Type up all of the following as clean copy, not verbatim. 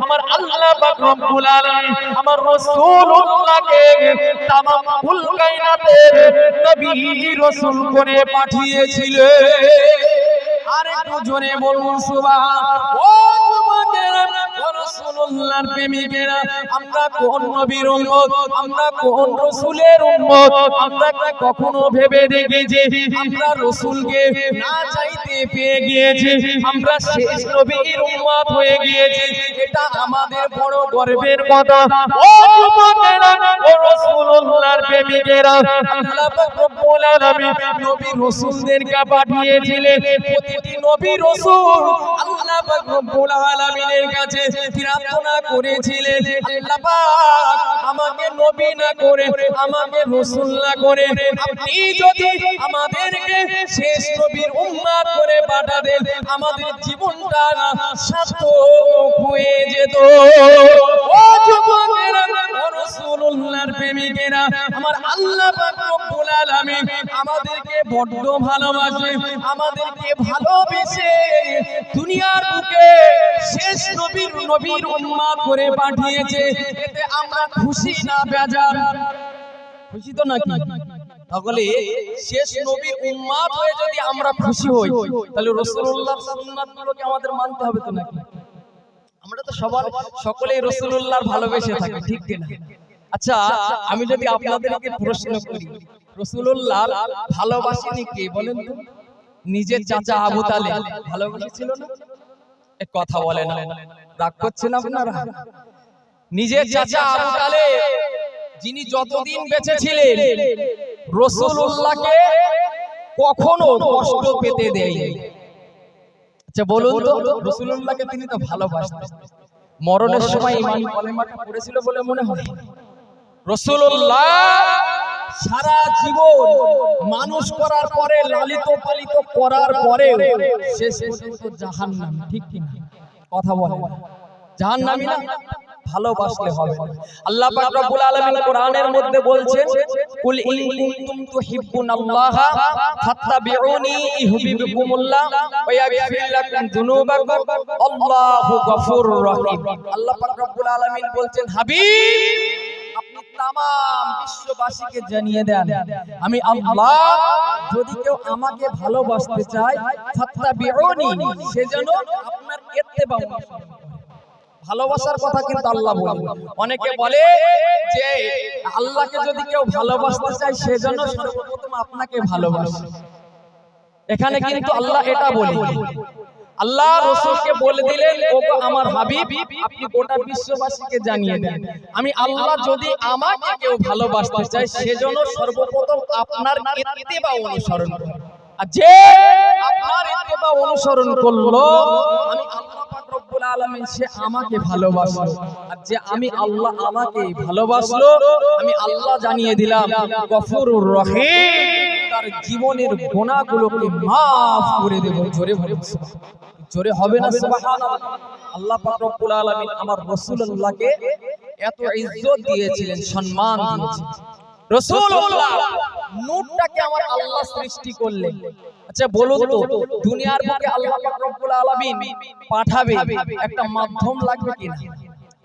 আমার আল্লাহ পাক রব্বুল আলামিন আমার রাসূলুল্লাহকে তামাম কুল কায়নাতের নবী রাসূল করে পাঠিয়েছিলেন। আর একটু জোরে বলুন সুবহান। ও যুবকেরা, ও রাসূলুল্লাহর প্রেমিকেরা, আমরা কোন নবীর উম্মত, আমরা কোন রাসূলের উম্মত? আমরা কি কখনো ভেবে দেখেছি আমরা রাসূলকে না চাইতে পেয়ে গিয়েছি, আমরা শেষ নবীর উম্মত হয়ে গিয়েছি? এটা আমাদের বড় গর্বের কথা। ও যুবকেরা, ও রাসূলুল্লাহর প্রেমিকেরা, আল্লাহ পাক রব্বুল আলামিন নবী রাসূলদেরকে পাঠিয়েছিলেন। প্রতিটি নবী রাসূল আল্লাহ পাক রব্বুল আলামিনের কাছে প্রার্থনা করেছিলেন, আল্লাহ পাক আমাকে নবী না করে, আমাকে রাসূল না করে আপনি যদি আমাদেরকে শেষ নবীর উম্মত করে পাঠাতেন, আমাদের জীবনটা সার্থক হয়ে যেত। ও যুবকেরা, ও রাসূলুল্লাহর প্রেমিকেরা, আমার আল্লাহ পাক রব্বুল আলামিন আমাদেরকে বড় ভালোবাসে। আমাদেরকে ভালোবেসে দুনিয়ার বুকে শেষ নবীর উম্মত করে পাঠিয়েছে। এতে আমরা খুশি না বেজার? খুশি তো নাকি? তাহলে শেষ নবীর উম্মত হয়ে যদি আমরা খুশি হই, তাহলে রাসূলুল্লাহর সুন্নাতগুলোকে আমাদের মানতে হবে তো নাকি? আমরা তো সকলেই রাসূলুল্লাহর ভালোবেসে থাকি, ঠিক কি না? আচ্ছা, আমি যদি আপনাদেরকে প্রশ্ন করি, রাসূলুল্লাহ ভালোবাসেনি কে বলেন তো? নিজের চাচা আবু তালেব ভালোবেসেছিল না? এক কথা বলে না, রাগ করছেন আপনারা? নিজের চাচা আবু তালেব, যিনি যতদিন বেঁচে ছিলেন রাসূলুল্লাহকে কখনো কষ্ট পেতে দেয়নি। আচ্ছা বলুন তো, রাসূলুল্লাহকে তিনি তো ভালোবাসতেন। মরণের সময় ইমানি কলেমাটা পড়েছিল বলে মনে হয়? রাসূলুল্লাহ সারা জীবন মানুষ করার পরে, লালিত পালিত করার পরে শেষ পর্যন্ত জাহান্নামী, ঠিক কি না? কথা বলে জাহান্নামী না? ভালোবাসলে হবে না। আল্লাহ পাক রব্বুল আলামিন কোরআনের মধ্যে বলছেন, কুল ইন কুনতুম তুহিব্বুনাল্লাহা ফাত্তাবিউনি ইউহিব্বুকুমুল্লাহ ওয়া ইয়াগফির লাকুম যুনুবাকুম আল্লাহু গফুরুর রহিম। আল্লাহ পাক রব্বুল আলামিন বলছেন, হাবিব আপনি তাম বিশ্ববাসীকে জানিয়ে দেন, আমি আল্লাহ যদি কেউ আমাকে ভালোবাসতে চায়, ফাত্তাবিউনি, সে যেন আপনার ইত্তেবা করে। ভালোবাসার কথা কিন্তু আল্লাহ বলেন। অনেকে বলে যে আল্লাহকে যদি কেউ ভালোবাসতে চায়, সে যেন সর্বপ্রথম আপনাকে ভালোবাসে। এখানে কিন্তু আল্লাহ এটা বলে, আল্লাহ রাসূলকে বলে দিলেন, ওগো আমার হাবিব আপনি গোটা বিশ্ববাসীকে জানিয়ে দেন, আমি আল্লাহ যদি আমাকে কেউ ভালোবাসতে চায়, সে যেন সর্বপ্রথম আপনার ইত্তেবা অনুসরণ করে। আর যে আপনার ইত্তেবা অনুসরণ করলো, আমি আল্লাহ পাক রব্বুল আলামিন সে আমাকে ভালোবাসলো। আর যে আমি আল্লাহ আমাকে ভালোবাসলো, আমি আল্লাহ জানিয়ে দিলাম গফুরুর রহিম, তার জীবনের গুনাহগুলোকে maaf করে দেব। জোরে বলুন সুবহানাল্লাহ। জোরে হবে না সুবহানাল্লাহ? আল্লাহ পাক রব্বুল আলামিন আমার রাসূলুল্লাহকে এত ইজ্জত দিয়েছিলেন, সম্মান দিয়েছিলেন। রাসূলুল্লাহ নূরটাকে আমার আল্লাহ সৃষ্টি করলেন। আচ্ছা বলুন তো, দুনিয়ার বুকে আল্লাহ পাক রব্বুল আলামিন পাঠাবে, একটা মাধ্যম লাগবে কিনা?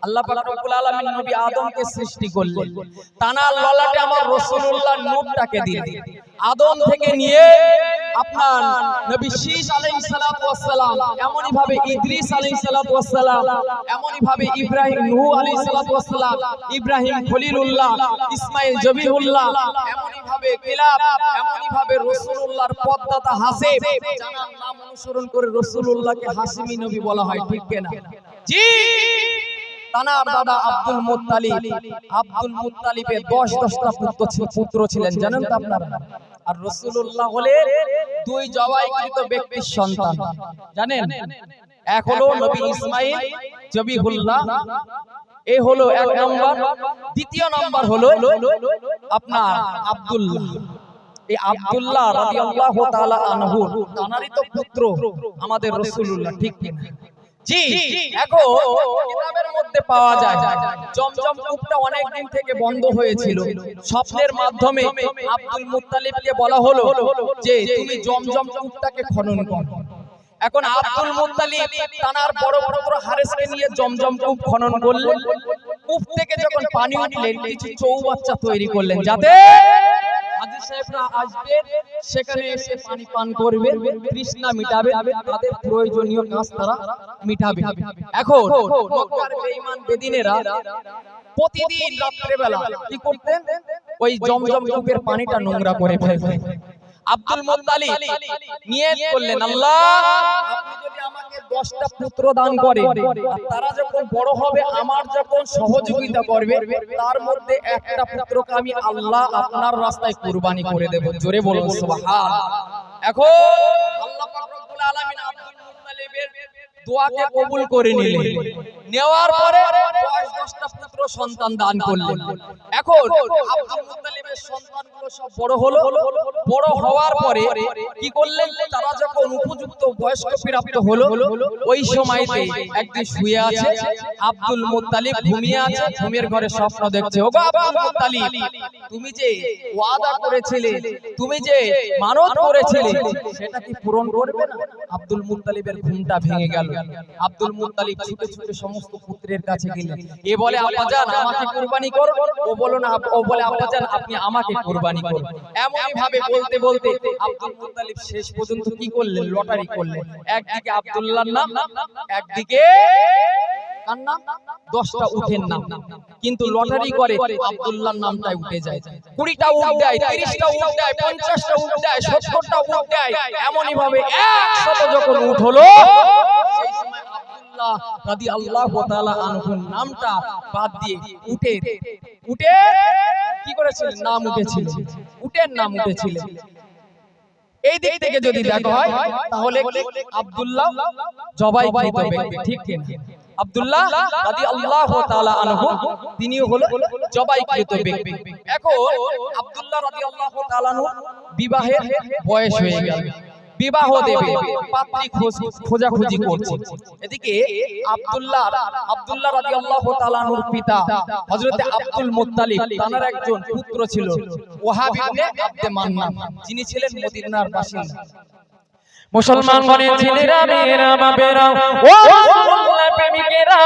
আল্লাহ পাক রব্বুল আলামিন নবী আদমকে সৃষ্টি করলেন, তানার ললাটে আমার রাসূলুল্লাহ নূরটাকে দিলেন। আদম থেকে নিয়ে আপনার নবী শীস আলাইহিস সালাতু ওয়াস সালাম, এমনই ভাবে ইদ্রিস আলাইহিস সালাতু ওয়াস সালাম, এমনই ভাবে ইব্রাহিম নূহ আলাইহিস সালাতু ওয়াস সালাম, ইব্রাহিম খলিলুল্লাহ, ইসমাঈল জবিহুল্লাহ, এমনই ভাবে কিলাব, এমনই ভাবে রাসূলুল্লাহর পদদাতা হাসিব, যার নাম অনুসরণ করে রাসূলুল্লাহকে হাসিমি নবী বলা হয়, ঠিক কি না? জি, তানার দাদা আব্দুল মুত্তালিবের 10টা পুত্র ছিলেন, জানেন তো আপনারা? আর রাসূলুল্লাহ হলেন দুই জবাইকৃত ব্যক্তির সন্তান, জানেন? এক হলো নবী ইসমাঈল জবিহুল্লাহ, এই হলো এক নাম্বার। দ্বিতীয় নাম্বার হলো আপনার আব্দুল্লাহ। এই আব্দুল্লাহ রাদিয়াল্লাহু তাআলা আনহু, তানারই তো পুত্র আমাদের রাসূলুল্লাহ, ঠিক কি না? জি, এখন কিতাবের মধ্যে পাওয়া যায় জমজম কূপটা অনেক দিন থেকে বন্ধ হয়েছিল। স্বপ্নের মাধ্যমে আব্দুল মুত্তালিবকে বলা হলো যে তুমি জমজম কূপটাকে খনন করো। এখন আব্দুল মুত্তালিব তার বড় পুত্র হারেসকে নিয়ে জমজম কূপ খনন করলেন। কূপ থেকে যখন পানি উঠলেন কিছু চৌবাচ্চা তৈরি করলেন, যাতে হাজী সাহেবরা আসবে সেখানে এসে পানি পান করবে, তৃষ্ণা মিটাবে, তাদের প্রয়োজনীয় কাজ তারা মিটাবে। এখন মক্কার বেঈমান বেদিনেরা প্রতিদিন রাত্রিবেলা কি করতেন, ওই জমজম কূপের পানিটা নোংরা করে ফেলতেন। আব্দুল মুত্তালিব নিয়ত করলেন, আল্লাহ আপনি যদি আমাকে 10টা পুত্র দান করেন, আর তারা যখন বড় হবে আমার যখন সহযোগিতা করবে, তার মধ্যে একটা পুত্রকে আমি আল্লাহ আপনার রাস্তায় কুরবানি করে দেব। জোরে বলুন সুবহানাল্লাহ। এখন আল্লাহ পাক রব্বুল আলামিন আব্দুল মুত্তালিবের দোয়াকে কবুল করে নিলেন। নেওয়ার পরে 10টা পুত্র সন্তান দান করলেন। এখন আব্দুল মুত্তালিবের সন্তানগুলো সব বড় হলো। বড় হওয়ার পরে কি করলেন, তারা যখন উপযুক্ত বয়স্ক প্রাপ্ত হলো, ওই সময়তে একদিন শুয়ে আছে আব্দুল মুত্তালিব, ঘুমিয়ে আছে, ঘুমের ঘরে স্বপ্ন দেখছে, ওগো আব্দুল মুত্তালিব তুমি যে ওয়াদা করেছিলে, তুমি যে মানত করেছিলে, সেটা কি পূরণ করবে না? আব্দুল মুত্তালিবের ঘুমটা ভেঙে গেল। আব্দুল মুত্তালিব ছুটে ছুটে সমস্ত পুত্রের কাছে গেলেন। এ বলে আব্বাজান আমাকে কুরবানি করো, ও বলে না, ও বলে আব্বাজান আপনি আমাকে কুরবানি করুন। এমনই ভাবে বলতে বলতে আব্দুল মুত্তালিব শেষ পর্যন্ত কি করলেন, লটারি করলেন। একদিকে আব্দুল্লাহর নাম, একদিকে কার নাম, 10টা উটের নাম, কিন্তু লটারি করে আব্দুল্লাহর নামটাই উঠে যায়। 20টা উট দেয়, 30টা উট দেয়, 50টা উট দেয়, 70টা উট দেয়। এমনই ভাবে 100 যখন উট হলো, সেই সময় আব্দুল্লাহ রাদিয়াল্লাহু তাআলা আনহুর নামটা বাদ দিয়ে উটের কি করেছিলেন, নাম উঠেছিল, উটের নাম উঠেছিল। এই দিক থেকে যদি দেখা হয় তাহলে আব্দুল্লাহ জবাইকৃত ব্যক্তি, ঠিক কি না? আব্দুল্লাহ রাদিয়াল্লাহু তাআলা আনহু তিনিও হলো জবাইকৃত ব্যক্তি। এখন আব্দুল্লাহ রাদিয়াল্লাহু তাআলা আনহু বিবাহের বয়স হয়ে গেল, বিবাহ দেবে পাত্রী খোঁজাখুঁজি করছে। এদিকে আব্দুল্লাহ রাদিয়াল্লাহু তাআলা আনহুর পিতা হযরত আব্দুল মুত্তালিব, তার একজন পুত্র ছিল ওহাব ইবনে আব্দে মান্নান, যিনি ছিলেন মদিনার বাসিন্দা। মুসলমান ঘরের ছেলেরা, মেয়েরা, বাপেরা, ও রাসূলুল্লাহ প্রেমিকেরা,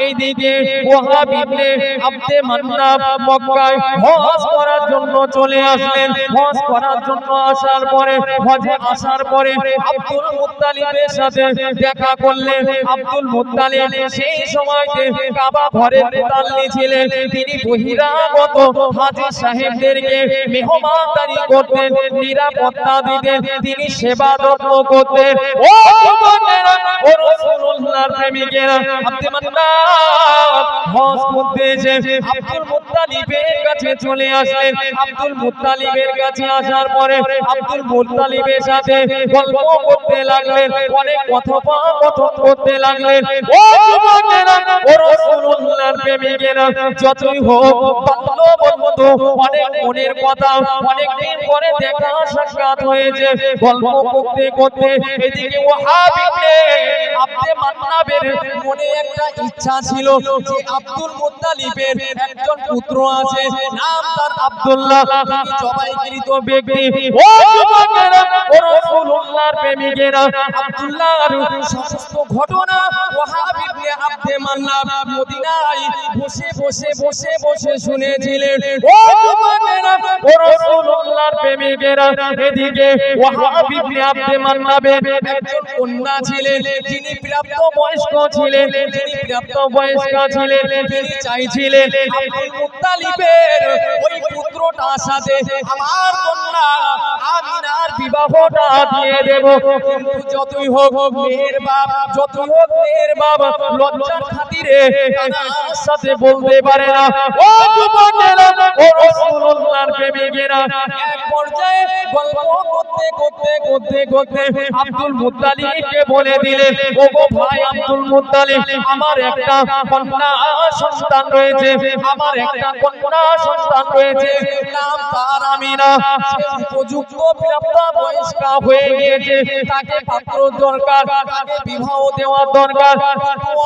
এইদিকে ওহাব ইবনে আব্দে মান্নান মক্কায় হজ করার জন্য চলে আসলেন। হজ করার জন্য আসার পরে, হজে আসার পরে আব্দুল মুত্তালিবের সাথে দেখা করলেন। আব্দুল মুত্তালিব সেই সময়তে কাবা ঘরের মুতাল্লি ছিলেন। তিনি বহিরাগত হাজী সাহেবদেরকে মেহমানদারি করতেন, নিরাপত্তা দিতেন, তিনি সেবা যত্ন করতেন। ও যুবকেরা, ও রাসূলুল্লাহর প্রেমিকেরা, আব্দে মান্নান হজ করতে এসে আব্দুল মুত্তালিবের কাছে চলে আসলেন। আব্দুল মুত্তালিবের কাছে আসার পরে আব্দুল মুত্তালিবের সাথে গল্প করতে লাগলেন, অনেক কথোপকথন করতে লাগলেন। ও যুবকেরা, ও রাসূলুল্লাহর প্রেমিকেরা, যতই হোক বাল্য বন্ধু, অনেক মনের কথা, অনেক দিন পরে দেখা সাক্ষাৎ হয়েছে। গল্প করতে করতে এদিকে ওহাব ইবনে আব্দে মান্নানের মনে একটা ইচ্ছা ছিল যে আব্দুল মুত্তালিবের একজন পুত্র আছে, নাম তার আব্দুল্লাহ, তিনি জবাইকৃত ব্যক্তি। ও যুবকেরা, ও রাসূলুল্লাহর প্রেমিকেরা, আব্দুল্লাহর সমস্ত ঘটনা ওহাব ইবনে আব্দে মান্নান মদিনায় বসে বসে বসে বসে শুনেছিলেন। ও যুবকেরা, ও রাসূলুল্লাহর প্রেমিকেরা, এদিকে ওহাব ইবনে আব্দে মান্নানের একজন কন্যা ছিলেন, তিনি প্রাপ্ত বয়স্ক ছিলেন, তিনি চাইছিলেন আব্দুল মুত্তালিবের ওই পুত্রটার সাথে আমার কন্যা আমিনার বিবাহটা দিয়ে দেব। কিন্তু যতই হোক মেয়ের বাপ লজ্জার খাতিরে তার সাথে বলতে পারে না। ও যুবকেরা, ও রাসূলুল্লাহর প্রেমিকেরা, এক পর্যায়ে গল্প করতে করতে করতে করতে আব্দুল মুত্তালিবকে বলে দিলেন, ওগো ভাই আব্দুল মুত্তালিব, আমার একটা কন্যা সন্তান রয়েছে, আমার একটা কন্যা সন্তান রয়েছে, নাম তার আমিনা। সে উপযুক্ত প্রাপ্ত বয়স্ক হয়ে গিয়েছে, তাকে পাত্র দরকার, তাকে বিবাহ দেওয়ার দরকার।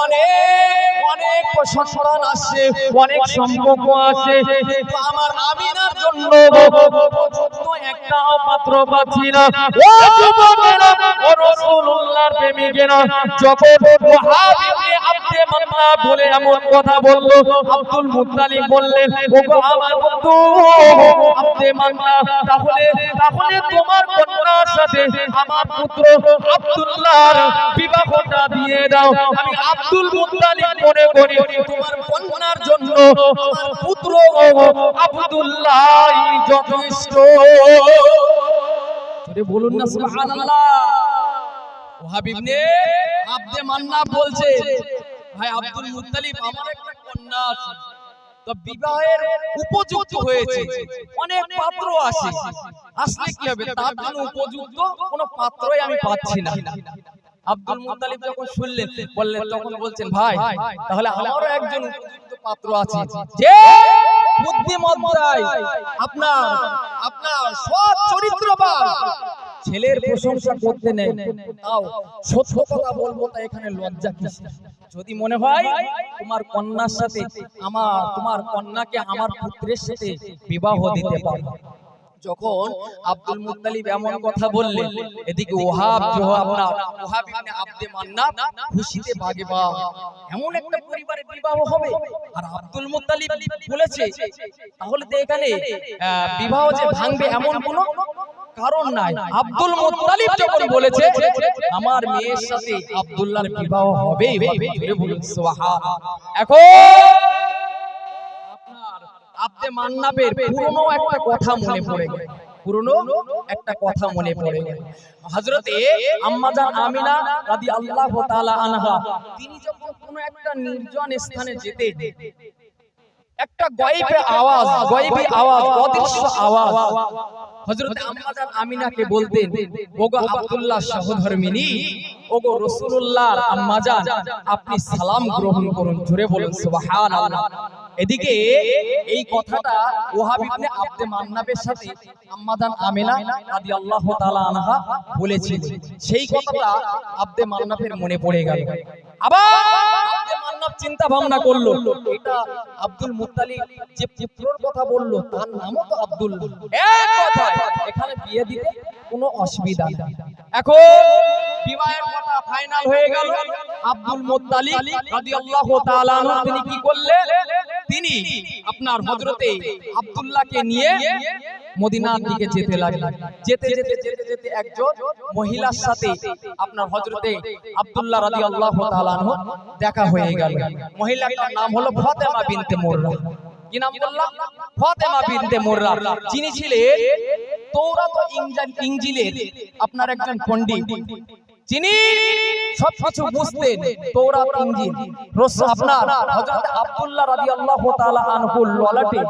অনেক অনেক সন্তান আসছে, অনেক সম্পর্ক আছে, কিন্তু আমার আমিনার জন্য উপযুক্ত একটা পাত্র পাচ্ছি না। ও যুবকেরা, ও রাসূলুল্লাহর প্রেমিকেরা, যখন ওয়াহাব ইবনে আব্দে মান্নাফ বলে এমন কথা বলল, আব্দুল মুত্তালিব বললেন, ওগো আমার বন্ধু আব্দে মান্নাফ, তাহলে তোমার কন্যার সাথে আমার পুত্র আব্দুল্লাহর বিবাহটা দিয়ে দাও। আমি আব্দুল মুত্তালিব মনে করি তোমার কন্যার জন্য আমার পুত্র আব্দুল্লাহ যথেষ্ট। বলুন না সুবহানাল্লাহ। ওয়াহাব ইবনে আব্দে মান্নাফ বলছে, ভাই আব্দুল মুত্তালিব, আমার একটা কন্যা আছে, তো বিবাহের উপযুক্ত হয়েছে, অনেক পাত্র আসে, আসলে কি হবে, তার জন্য উপযুক্ত কোন পাত্রই আমি পাচ্ছি না। আব্দুল মুত্তালিব যখন শুনলেন, বললেন, তখন বলছেন, ভাই তাহলে আমারও একজন উপযুক্ত পাত্র আছে, যে বুদ্ধিমত্তায় আপনার সৎ চরিত্রবান, ছেলের প্রশংসা করতে নেই, তাও সত্য কথা বলবো, তা এখানে লজ্জা কিসে? যদি মনে হয় তোমার কন্যার সাথে তোমার কন্যাকে আমার পুত্রের সাথে বিবাহ দিতে পারো। যখন আব্দুল মুত্তালিব এমন কথা বললেন, এদিকে ওয়াহাব ইবনে আব্দে মান্নাফ খুশিতে বাগেবা, এমন একটা পরিবারে বিবাহ হবে। আর আব্দুল মুত্তালিব বলেছে, তাহলে তো এখানে বিবাহ যে ভাঙবে এমন কোনো কারণ নাই। আব্দুল মুত্তালিব যখন বলেছে আমার মেয়ের সাথে আব্দুল্লাহর বিবাহ হবেই হবে, বলুন সুবহানাল্লাহ। এখন আব্দে মান্নাফের পুরনো একটা কথা মনে পড়ে গেল। হযরতে আম্মাজান আমিনা রাদিয়াল্লাহু তাআলা আনহা, তিনি যখন কোনো একটা নির্জন স্থানে যেতেন, একটা গায়বী আওয়াজ, অদৃশ্য আওয়াজ হযরতে আম্মাজান আমিনাকে বলতেন, ওগো আব্দুল্লাহ সহধর্মিনী, ওগো রাসূলুল্লাহর আম্মাজান, আপনি সালাম গ্রহণ করুন। জোরে বলুন সুবহানাল্লাহ। এদিকে এই কথাটা ওয়াহাব ইবনে আব্দে মান্নাফের সাথে আম্মাজান আমিনা রাদিয়াল্লাহু তাআলা আনহা বলেছিলেন। সেই কথাটা আব্দে মান্নাফের মনে পড়ে গেল। আবার আব্দে মান্নাফ চিন্তা ভাবনা করলো, এটা আব্দুল মুত্তালিব যে পুত্রর কথা বলল, তার নামও তো আব্দুল্লাহ, এক কথা এখানে বিয়ে দিতে কোনো অসুবিধা নেই। এখন বিবাহের কথা ফাইনাল হয়ে গেল। আব্দুল মুত্তালিব রাদিয়াল্লাহু তাআলা আনহু তিনি কি করলেন, তিনি আপনার হযরতে আব্দুল্লাহকে নিয়ে মদিনার দিকে যেতে লাগলেন। যেতে একজন মহিলার সাথে আপনার হযরতে আব্দুল্লাহ রাদিয়াল্লাহু তাআলা আনহু দেখা হয়ে গেল। মহিলাটার নাম হলো ফাতেমা বিনতে মুররা। কি নাম বললাম? ফাতেমা বিনতে মুররা, যিনি ছিলেন তাওরাত ও ইনজিলের আপনার একজন পণ্ডিত, যিনি সবকিছু বুঝতেন। তাওরাত ইনজিল আপনার হযরত আব্দুল্লাহ রাদিয়াল্লাহু তাআলা আনহুর ললাটে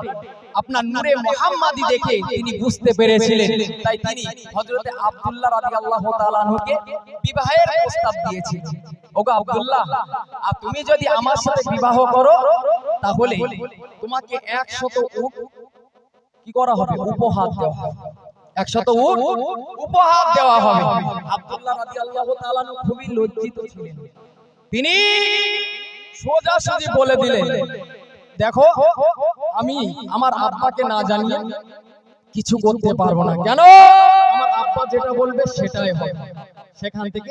আপনার নূরে মুহাম্মাদি দেখে তিনি বুঝতে পেরেছিলেন। তাই তিনি হযরত আব্দুল্লাহ রাদিয়াল্লাহু তাআলা আনহুকে বিবাহের প্রস্তাব দিয়েছিলেন। ওগো আব্দুল্লাহ, তুমি যদি আমার সাথে বিবাহ করো, তাহলে তোমাকে 100 উট কি করা হবে, উপহার দেওয়া হবে। 100 উট উপহার দেওয়া হবে। আব্দুল্লাহ রাদিয়াল্লাহু তাআলা আনহু খুবই লজ্জিত ছিলেন। তিনি সোজাসুজি বলে দিলেন, দেখো, আমি আমার আব্বাকে না জানিয়ে কিছু করতে পারবো না। কেন? আমার আব্বা যেটা বলবে সেটাই হবে। সেখান থেকে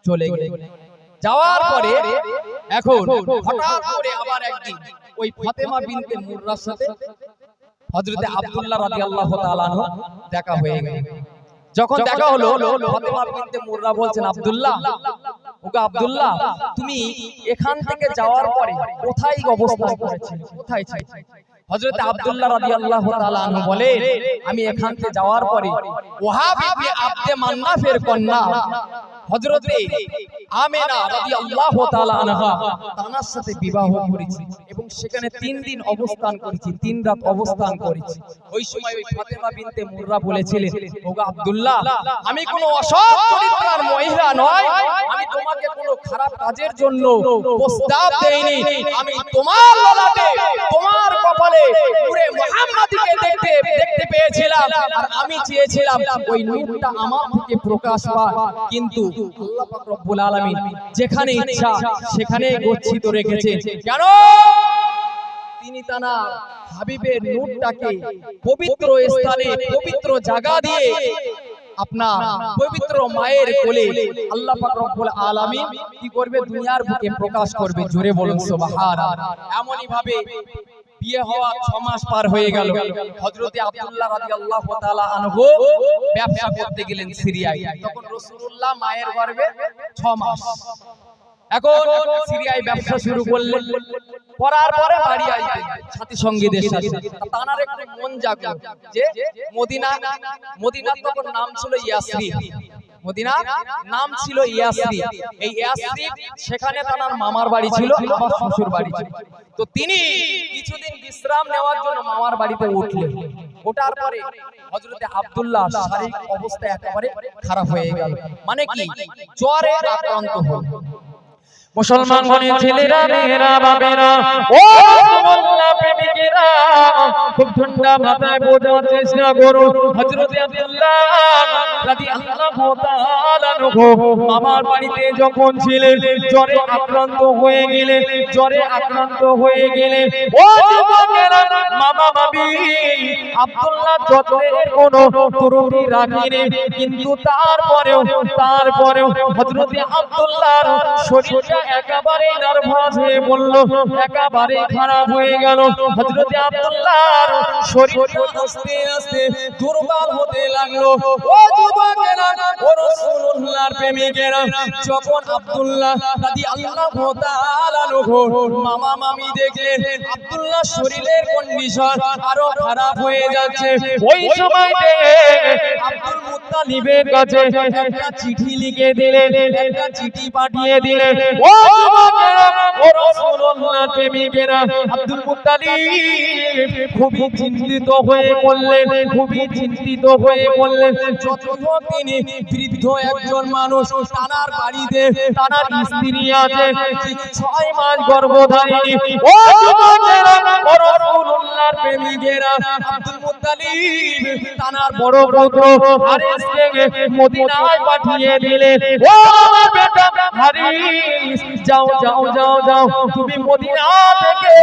চলে গেলেন। যাওয়ার পরে এখন হঠাৎ করে আবার একদিন ওই ফাতেমা বিনতে মুররার সাথে হযরতে আব্দুল্লাহ রাদিয়াল্লাহু তাআলা আনহু দেখা হয়ে গেল। যখন দেখা হলো, ফাতেমা বিনতে মুররা বলছেন, আব্দুল্লাহ, ওগো আব্দুল্লাহ, তুমি এখান থেকে যাওয়ার পরে কোথায় অবস্থান করেছিলে, কোথায় ছিলে? হযরত আব্দুল্লাহ রাদিয়াল্লাহু তাআলা আনহু বলেন, আমি এখান থেকে যাওয়ার পরে ওয়াহাব ইবনে আব্দে মান্নাফের কন্যা হযরতে আমিনা রাদিয়াল্লাহু তাআলা আনহা, তার সাথে বিবাহ করেছি এবং সেখানে 3 দিন অবস্থান করেছি, 3 রাত অবস্থান করেছি। ওই সময় ওই ফাতেমা বিনতে মুররা বলেছিলেন, ওগো আব্দুল্লাহ, আমি কোনো অসৎ চরিত্রার মহিলা নয়, আমি তোমাকে কোনো খারাপ কাজের জন্য প্রস্তাব দেইনি, আমি তোমার ললাটে, তোমার কপালে বলে নূরে মুহাম্মাদীকে দেখতে পেয়েছিলাম আর আমি চেয়েছিলাম ওই নূরটা আমার থেকে প্রকাশ পায়, কিন্তু আল্লাহ পাক রব্বুল আলামিন যেখানে ইচ্ছা সেখানে গচ্ছিত রেখেছে। কেন? তিনি তার হাবিবের নূরটাকে পবিত্র স্থানে পবিত্র জায়গা দিয়ে আপনার পবিত্র মায়ের কোলে আল্লাহ পাক রব্বুল আলামিন কি করবে? দুনিয়ার বুকে প্রকাশ করবে। জোরে বলুন সুবহানাল্লাহ। এমনই ভাবে বিয়ে হওয়া 6 মাস পার হয়ে গেল। হযরতে আব্দুল্লাহ রাদিয়াল্লাহু তাআলা আনহু ব্যবসা করতে গেলেন সিরিয়ায়। তখন রাসূলুল্লাহ মায়ের গর্ভে 6 মাস। এখন সিরিয়ায় ব্যবসা শুরু করলেন। করার পরে বাড়ি আসবেন সাথী সঙ্গীদের সাথে। তানার একটু মন জাগলো যে মদিনা তখন নাম ছিল ইয়াসরিব। মদিনার নাম ছিল ইয়াসরিব। এই ইয়াসরিব সেখানে তার মামার বাড়ি ছিল, আমার শ্বশুর বাড়ি ছিল। তো তিনি কিছুদিন বিশ্রাম নেওয়ার জন্য মামার বাড়িতে উঠলেন। ওঠার পরে হযরতে আব্দুল্লাহ শারীরিক অবস্থা একেবারে খারাপ হয়ে গেল। মানে কি? জ্বরে আক্রান্ত হল। মুসলমান ঘরের ছেলেরা, মেয়েরা, বাবেরা, ও মুসলমান প্রেমিকেরা, খুব ঠান্ডা মাথায় বোঝার চেষ্টা করো। হযরতে আব্দুল্লাহ রাদিয়াল্লাহু তাআলা আনহু মামার বাড়িতে যখন ছিলেন জ্বরে আক্রান্ত হয়ে গেলেন। ও যুবকেরা, মামা মামি আব্দুল্লাহ যত্নের কোনো ত্রুটি রাখেনি, কিন্তু তারপরেও হযরতে আব্দুল্লাহর শরীরটা একেবারে নার্ভাস হয়ে বলল, একেবারে খারাপ হয়ে গেল। হযরতে আব্দুল্লাহর শরীরটা আস্তে আস্তে দুর্বল হতে লাগলো। ও যুবকেরা, ও রাসূলুল্লাহর প্রেমিকেরা, যখন আব্দুল্লাহ রাদিয়াল্লাহু তাআলা আনহু মামা মামি দেখলেন আব্দুল্লাহর শরীরের কন্ডিশন আরো খারাপ হয়ে যাচ্ছে, ওই সময়তে আব্দুল মুত্তালিবের কাছে একটা চিঠি লিখে দিলেন, একটা চিঠি পাঠিয়ে দিলেন। ও যুবকেরা, ও রাসূলুল্লাহর প্রেমিকেরা, আব্দুল মুত্তালিব খুবই চিন্তিত হয়ে পড়লেন। যতক্ষণ তিনি বৃদ্ধ একজন মানুষ, তার বাড়িতে তার স্ত্রী আছে, 6 মাস গর্ভধারিণী। ও যুবকেরা, ও রাসূলুল্লাহর প্রেমিকেরা, আব্দুল মুত্তালিব তার বড় পুত্র হারিসকে মদিনায় পাঠিয়ে দিলেন। ও আমার বেটা হারিস, যাও, তুমি মদিনা থেকে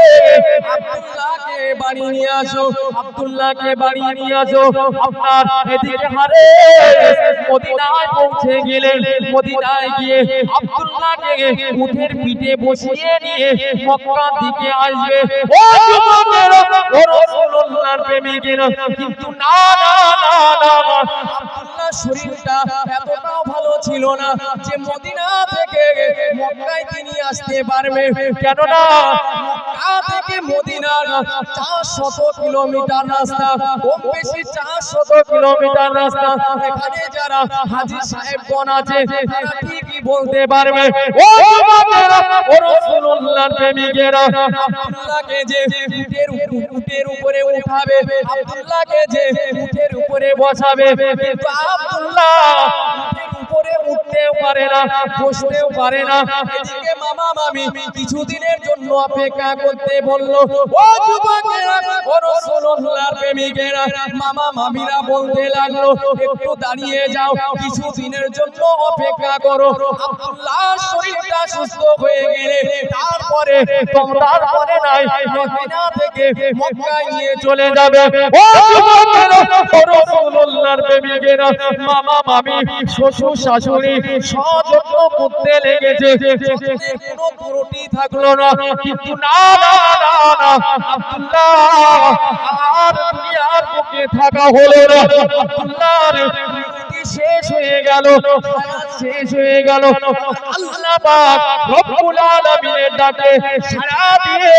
আব্দুল্লাহকে বাড়ি নিয়ে আসো। আপনার এদিকে হারিস মদিনায় পৌঁছে গেলেন। মদিনায় গিয়ে আব্দুল্লাহকে উটের পিঠে বসিয়ে নিয়ে মক্কা দিকে আসবে। ও যুবকেরা, ও রাসূলুল্লাহর প্রেমিকেরা, কিন্তু না, আব্দুল্লাহর শরীরটা এতটাও ভালো ছিল না যে মদিনা থেকে মক্কায় তিনি আসতে পারবে। কেননা মক্কা থেকে মদিনা 400 কিলোমিটার রাস্তা, কম বেশি 400 কিলোমিটার রাস্তা। এখানে যারা হাজী সাহেবগণ আছে তারা ঠিকই বলতে পারবে। ও যুবকেরা, ও রাসূলুল্লাহর প্রেমিকেরা, আব্দুল্লাহকে যে উটের উপরে উঠাবে, আব্দুল্লাহকে যে উটের উপরে বসাবে, কিন্তু আব্দুল্লাহ উটের উপরে উঠতেও পারে না, বসতেও পারে না। এদিকে মামা মামি কিছুদিনের জন্য অপেক্ষা করতে বলল। ও যুবকেরা, ও রাসূলুল্লাহর প্রেমিকেরা, মামা মামিরা বলতে লাগলো, একটু দাঁড়িয়ে যাও, কিছুদিনের জন্য অপেক্ষা করো। আব্দুল্লাহর শরীরটা সুস্থ হয়ে গেলে তারপরে নাই মদিনা থেকে মক্কায় নিয়ে চলে যাবে। ও যুবকেরা, ও রাসূলুল্লাহর প্রেমিকেরা, মামা মামি শ্বশুর শাশুড়ি সযত্ন করতে লেগেছে, কোনো ত্রুটি থাকলো না। কিন্তু না, আব্দুল্লাহ আর দুনিয়ার বুকে থাকা হলো না। আব্দুল্লাহর শেষ হয়ে গেল। আল্লাহ পাক রব্বুল আলামিনের ডাকে সাড়া দিয়ে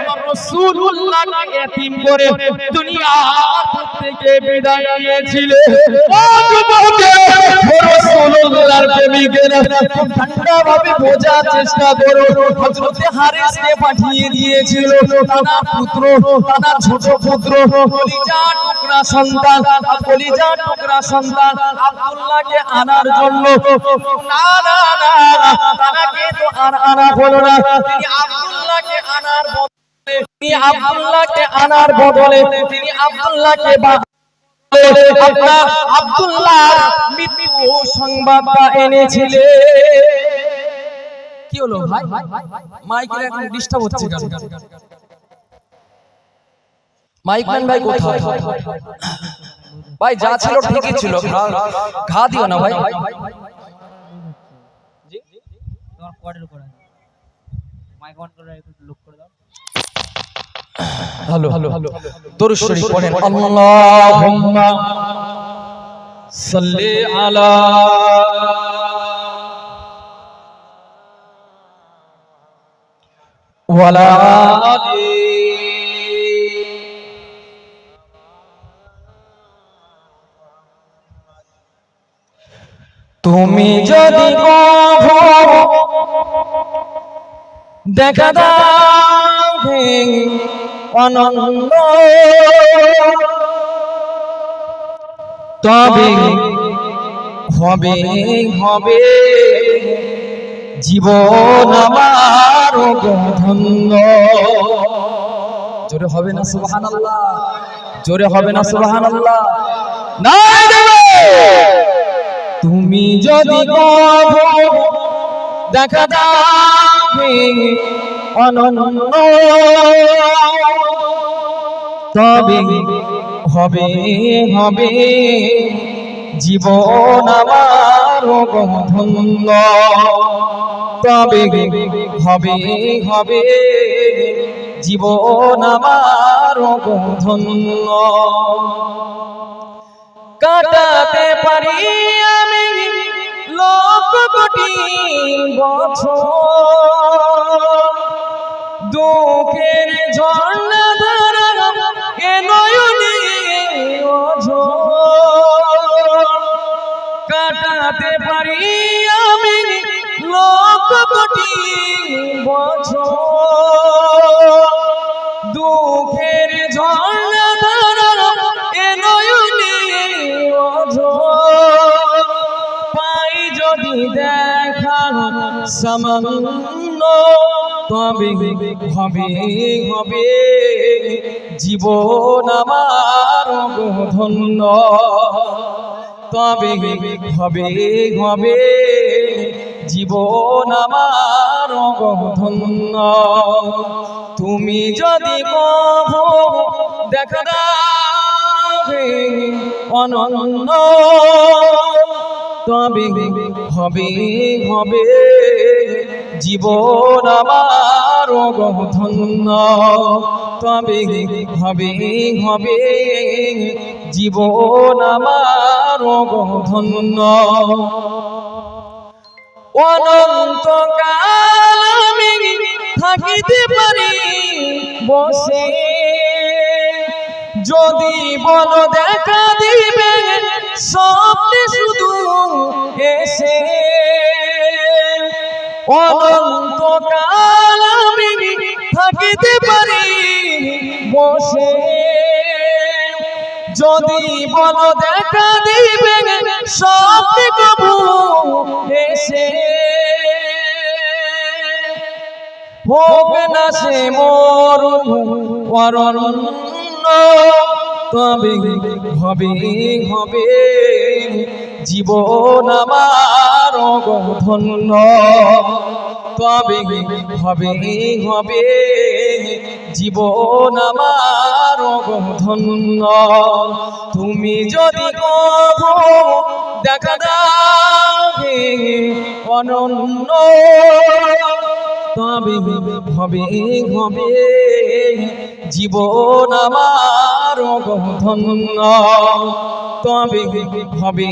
আমার রাসূলুল্লাহকে এতিম করে দুনিয়ার থেকে বিদায় নিয়েছিলেন। ও যুবকেরা, ও রাসূলুল্লাহর প্রেমিকেরা, ঠান্ডা ভাবে বোঝার চেষ্টা করো। হযরতে হারিসকে পাঠিয়ে দিয়েছিল তার ছোট পুত্র, কলিজার টুকরা সন্তান আব্দুল্লাহকে আনার জন্য। না, তাকে তো আর আনা হলো না। তিনি আব্দুল্লাহকে আনার বদলে তিনি আব্দুল্লাহকে আনার বদলে তিনি আব্দুল্লাহকে আপনার আব্দুল্লাহর মৃত্যু সংবাদটা এনেছিলেন। কি হলো ভাই, মাইকের এখন ডিস্টার্ব হচ্ছে কেন? মাইকম্যান ভাই কোথায়? ভাই যা ছিল ঠিকই ছিল, ঘা দিও না ভাই। জি তোমার কোয়ার্ডের উপর আছে, মাইক অন করে একটু লুক করে দাও। হ্যালো দরুদ শরীফ পড়েন, আল্লাহুম্মা সাল্লি আলা ওয়ালা আলি। তুমি যদি দেখা দাও অনন্য, তবে হবে হবে জীবন আমার ধন্য। জোরে হবে না সুবহানাল্লাহ? জোরে হবে না সুবহানাল্লাহ? না দেবে। তুমি যদি দেখা দাও অনন্য, তবে হবে হবে জীবন আমার ধন্য, তবে হবে হবে জীবন আমার ধন্য। কাটাতে পারি আমি লক্ষ কোটি বছর, দুঃখের ঝর্ণা ধারা এ নয়নে অঝোর। কাটাতে পারি আমি লক্ষ কোটি বছর, দুঃখের ঝর্ণা ধারা এ নয়নে অঝোর। পাই যদি দেখা সামান্য, তবে হবে হবে জীবন আমার ধন্য, তবে হবে হবে জীবন আমার ধন্য। তুমি যদি কভো দেখা দাও অনন্য, তবে হবে হবে জীবন আমার ধন্য, তবে হবে হবে জীবন আমার ধন্য। অনন্তকাল আমি থাকিতে পারি বসে, যদি বল দেখা দিবে স্বপ্নে শুধু এসে। অনন্তকাল আমি থাকিতে পারি বসে, যদি বল দেখা দিবে স্বপ্নে কবু এসে। হোক না সে অরণ্য, তবে হবে হবে জীবন আমার ধন্য, তবে হবে হবে জীবন আমার ধন্য। তুমি যদি কভো দেখা দাও অনন্য, তবে হবে হবে জীবন আমার ধন্য, তবে হবে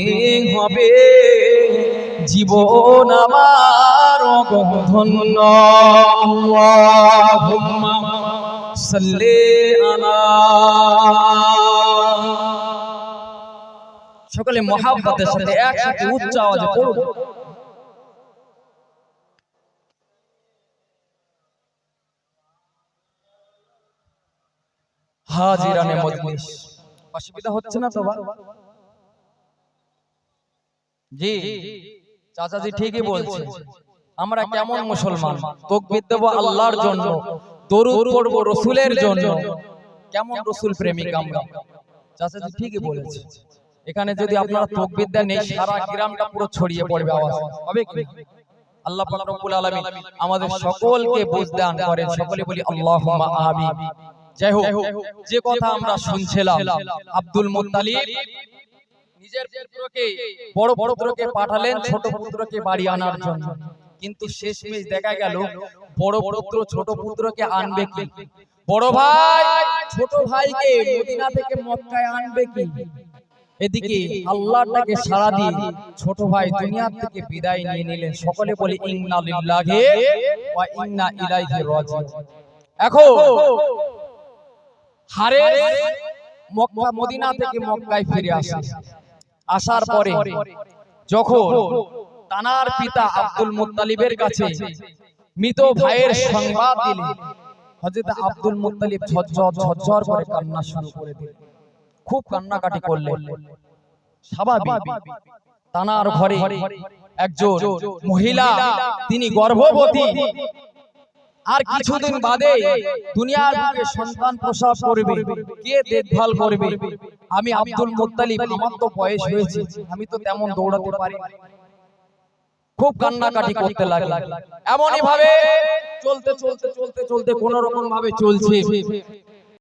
হবে জীবন আমার ধন্য। আল্লাহুম্মা সাল্লি আলা। সকলে মহাব্বতের সাথে একসাথে উচ্চ আওয়াজে পড়ুন। হাজিরানে মজলিস, অসুবিধা হচ্ছে না তো? জি চাচাজি ঠিকই বলছে। আমরা কেমন মুসলমান? তাকবীর দেব আল্লাহর জন্য, দরুদ পড়ব রাসূলের জন্য। কেমন রাসূল প্রেমিক আমরা? চাচা ঠিকই বলেছে। এখানে যদি আপনারা তাকবীর দেন এই সারা গ্রামটা পুরো ছড়িয়ে পড়বে আওয়াজ হবে কি? আল্লাহ পাক রব্বুল আলামিন আমাদের সকলকে বুঝ দান করেন। সকলে বলি আল্লাহুম্মা আমিন। যাই হোক, যে কথা আমরা শুনছিলাম, আব্দুল মুত্তালিব নিজের পুত্রকে, বড় পুত্রকে পাঠালেন ছোট পুত্রকে বাড়ি আনার জন্য। কিন্তু শেষমেশ দেখা গেল বড় পুত্র ছোট পুত্রকে আনবে কি? বড় ভাই ছোট ভাইকে মদিনা থেকে মক্কায় আনবে কি? এদিকে আল্লাহটাকে সাড়া দিয়ে ছোট ভাই দুনিয়া থেকে বিদায় নিয়ে নিলেন। সকলে বলি ইন্না লিল্লাহি ওয়া ইন্না ইলাইহি রাজিউন। এখন হারেস মক্কা মদিনা থেকে মক্কায় ফিরে আসে। আসার পরে যখন তানার পিতা আব্দুল মুত্তালিবের কাছে মৃত ভাইয়ের সংবাদ দিলেন, হযরত আব্দুল মুত্তালিব ঝরঝর করে কান্না শুরু করে দিলেন। খুব কান্নাকাটি করলেন। স্বাভাবিক, তানার ঘরে একজন মহিলা, তিনি গর্ভবতী, আর কিছুদিন বাদে দুনিয়ার বুকে সন্তান প্রসব করবে, কে দেখভাল করবে? আমি আব্দুল মুত্তালিব, আমার তো বয়স হয়েছে, আমি তো তেমন দৌড়াতে পারি না। খুব কান্নাকাটি করতে লাগলেন। এমনই ভাবে চলতে চলতে কোন রকম ভাবে চলছে।